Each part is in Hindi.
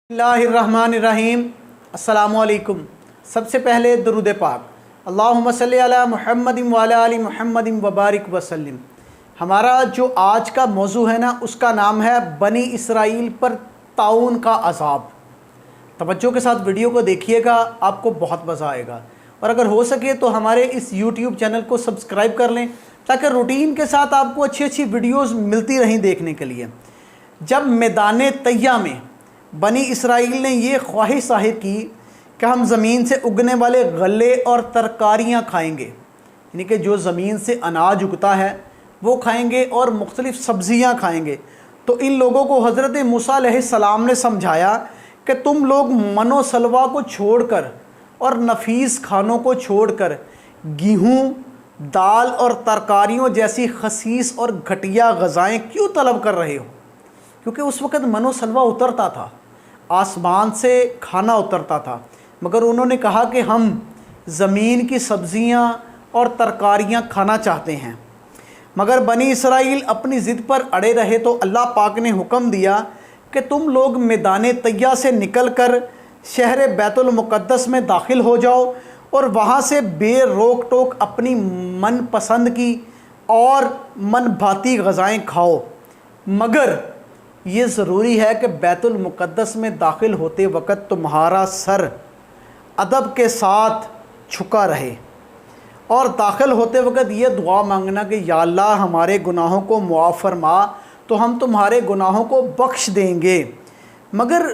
बिस्मिल्लाहिर्रहमानिर्रहीम। अस्सलामुअलैकुम। सबसे पहले दुरूद पाक, अल्लाहुम्मा सल्ली अला मुहम्मदिन व अला आलि मुहम्मदिन व बारिक वसल्लिम। हमारा जो आज का मौजू है ना, उसका नाम है बनी इसराइल पर ताउन का अज़ाब। तवज्जो के साथ वीडियो को देखिएगा, आपको बहुत मज़ा आएगा। और अगर हो सके तो हमारे इस यूट्यूब चैनल को सब्सक्राइब कर लें, ताकि रूटीन के साथ आपको अच्छी अच्छी वीडियोज़ मिलती रहें देखने के लिए। जब मैदान तैया में बनी इसराइल ने ये ख्वाहिश ज़ाहिर की कि हम ज़मीन से उगने वाले गल्ले और तरकारियाँ खाएंगे, यानी कि जो ज़मीन से अनाज उगता है वो खाएंगे और मुख्तलिफ़ सब्ज़ियाँ खाएंगे, तो इन लोगों को हज़रत मूसा अलैहिस्सलाम ने समझाया कि तुम लोग मनो सलवा को छोड़कर और नफीस खानों को छोड़कर गेहूँ, दाल और तरकारियों जैसी खसीस और घटिया ग़ज़ाएँ क्यों तलब कर रहे हो? क्योंकि उस वक़्त मनो सलवा उतरता था, आसमान से खाना उतरता था, मगर उन्होंने कहा कि हम ज़मीन की सब्ज़ियाँ और तरकारियाँ खाना चाहते हैं। मगर बनी इसराइल अपनी ज़िद पर अड़े रहे, तो अल्लाह पाक ने हुक्म दिया कि तुम लोग मैदान तैया से निकल कर शहर बैतुल मुक़द्दस में दाखिल हो जाओ और वहाँ से बेरोक टोक अपनी मन पसंद की और मन भाती ग़ज़ाएँ खाओ, मगर ये ज़रूरी है कि बैतुल मुक़द्दस में दाखिल होते वक़्त तुम्हारा सर अदब के साथ झुका रहे और दाखिल होते वक़्त ये दुआ मांगना कि या अल्लाह हमारे गुनाहों को मुआफ़ फरमा, तो हम तुम्हारे गुनाहों को बख्श देंगे। मगर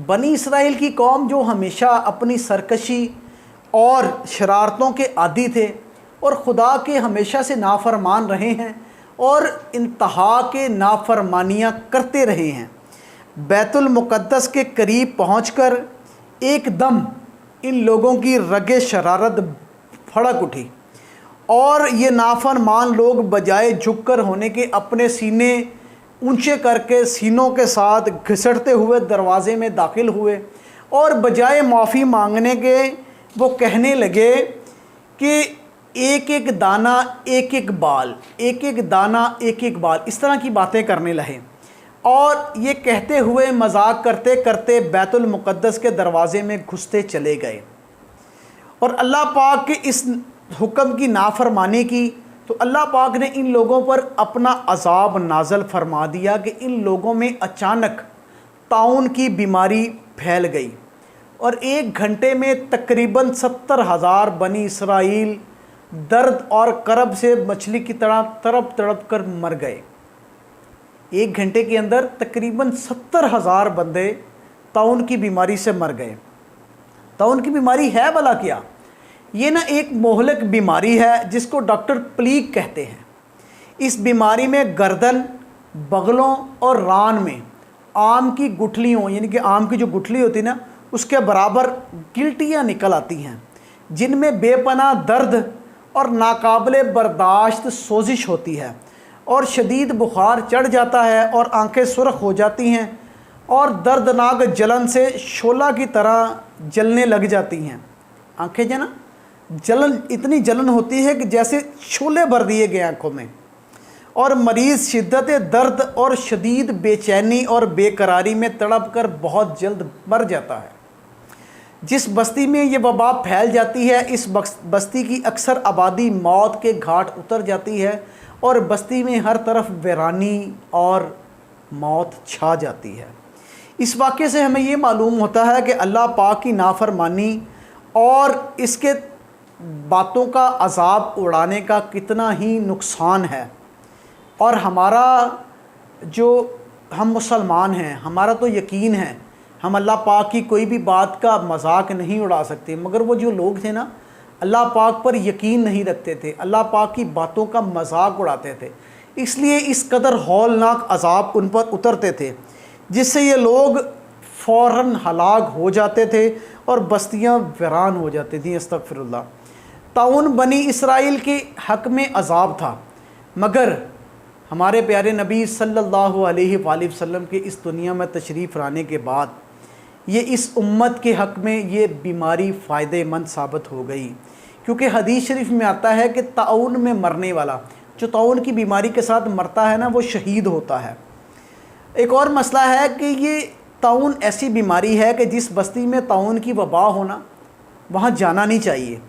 बनी इसराइल की कौम जो हमेशा अपनी सरकशी और शरारतों के आदी थे और खुदा के हमेशा से नाफरमान रहे हैं और इंतहा के नाफरमानियाँ करते रहे हैं, बैतुल मुक़द्दस के करीब पहुंचकर एकदम इन लोगों की रगे शरारत फड़क उठी और ये नाफरमान लोग बजाय झुककर होने के अपने सीने ऊंचे करके सीनों के साथ घिसटते हुए दरवाज़े में दाखिल हुए और बजाय माफ़ी मांगने के वो कहने लगे कि एक एक दाना एक एक बाल, एक एक दाना एक एक बाल, इस तरह की बातें करने लगे। और ये कहते हुए मजाक करते करते बैतुल मुक़द्दस के दरवाज़े में घुसते चले गए और अल्लाह पाक के इस हुक्म की नाफरमानी की, तो अल्लाह पाक ने इन लोगों पर अपना अज़ाब नाज़िल फरमा दिया कि इन लोगों में अचानक ताउन की बीमारी फैल गई और 1 घंटे में तकरीबन 70,000 बनी इसराइल दर्द और करब से मछली की तरह तड़प तड़प कर मर गए। 1 घंटे के अंदर तकरीबन 70,000 बंदे ताउन की बीमारी से मर गए। ताउन की बीमारी है भला क्या? ये ना एक मोहलक बीमारी है जिसको डॉक्टर प्लीग कहते हैं। इस बीमारी में गर्दन, बगलों और रान में आम की गुठलियों, यानी कि आम की जो गुठली होती है ना, उसके बराबर गिल्टियाँ निकल आती हैं, जिनमें बेपनाह दर्द और नाकाबिले बर्दाश्त सोजिश होती है और शदीद बुखार चढ़ जाता है और आंखें सुर्ख हो जाती हैं और दर्दनाक जलन से शोला की तरह जलने लग जाती हैं। आंखें जो ना जलन, इतनी जलन होती है कि जैसे शोले भर दिए गए आंखों में, और मरीज़ शिद्दत दर्द और शदीद बेचैनी और बेकरारी में तड़प कर बहुत जल्द मर जाता है। जिस बस्ती में ये वबा फैल जाती है, इस बस्ती की अक्सर आबादी मौत के घाट उतर जाती है और बस्ती में हर तरफ वीरानी और मौत छा जाती है। इस वाक़े से हमें ये मालूम होता है कि अल्लाह पाक की नाफरमानी और इसके बातों का अज़ाब उड़ाने का कितना ही नुकसान है। और हमारा जो हम मुसलमान हैं, हमारा तो यकीन है हम अल्लाह पाक की कोई भी बात का मजाक नहीं उड़ा सकते, मगर वो जो लोग थे ना, अल्लाह पाक पर यकीन नहीं रखते थे, अल्लाह पाक की बातों का मजाक उड़ाते थे, इसलिए इस कदर हौलनाक अज़ाब उन पर उतरते थे जिससे ये लोग फ़ौरन हलाक हो जाते थे और बस्तियां वीरान हो जाती थीं। अस्तग़फ़िरुल्लाह। ताउन बनी इसराइल के हक़ में अज़ाब था, मगर हमारे प्यारे नबी सल्लल्लाहु अलैहि वसल्लम के इस दुनिया में तशरीफ़ लाने के बाद ये इस उम्मत के हक़ में ये बीमारी फ़ायदेमंद साबित हो गई, क्योंकि हदीस शरीफ में आता है कि ताउन में मरने वाला, जो ताउन की बीमारी के साथ मरता है ना, वो शहीद होता है। एक और मसला है कि ये ताउन ऐसी बीमारी है कि जिस बस्ती में ताउन की वबा होना वहाँ जाना नहीं चाहिए,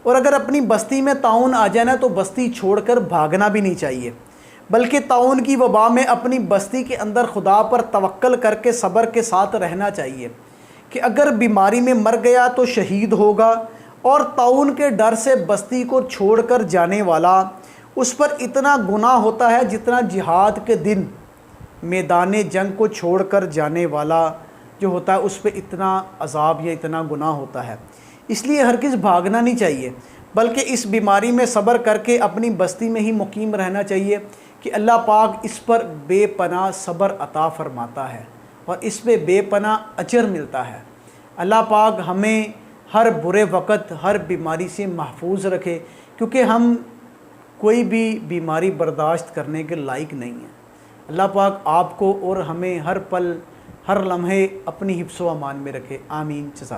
और अगर अपनी बस्ती में ताउन आ जाए ना तो बस्ती छोड़कर भागना भी नहीं चाहिए, बल्कि ताउन की वबा में अपनी बस्ती के अंदर खुदा पर तवक्कल करके सब्र के साथ रहना चाहिए कि अगर बीमारी में मर गया तो शहीद होगा, और ताउन के डर से बस्ती को छोड़कर जाने वाला उस पर इतना गुनाह होता है जितना जिहाद के दिन मैदान जंग को छोड़कर जाने वाला जो होता है उस पर इतना अजाब या इतना गुनाह होता है। इसलिए हरगिज़ भागना नहीं चाहिए, बल्कि इस बीमारी में सब्र करके अपनी बस्ती में ही मुकीम रहना चाहिए कि अल्लाह पाक इस पर बेपनाह सब्र अता फरमाता है और इस पे बेपनाह अजर मिलता है। अल्लाह पाक हमें हर बुरे वक़्त हर बीमारी से महफूज रखे, क्योंकि हम कोई भी बीमारी बर्दाश्त करने के लायक नहीं है। अल्लाह पाक आपको और हमें हर पल हर लम्हे अपनी हिफ्ज़ व अमान में रखे। आमीन। जज़ाक।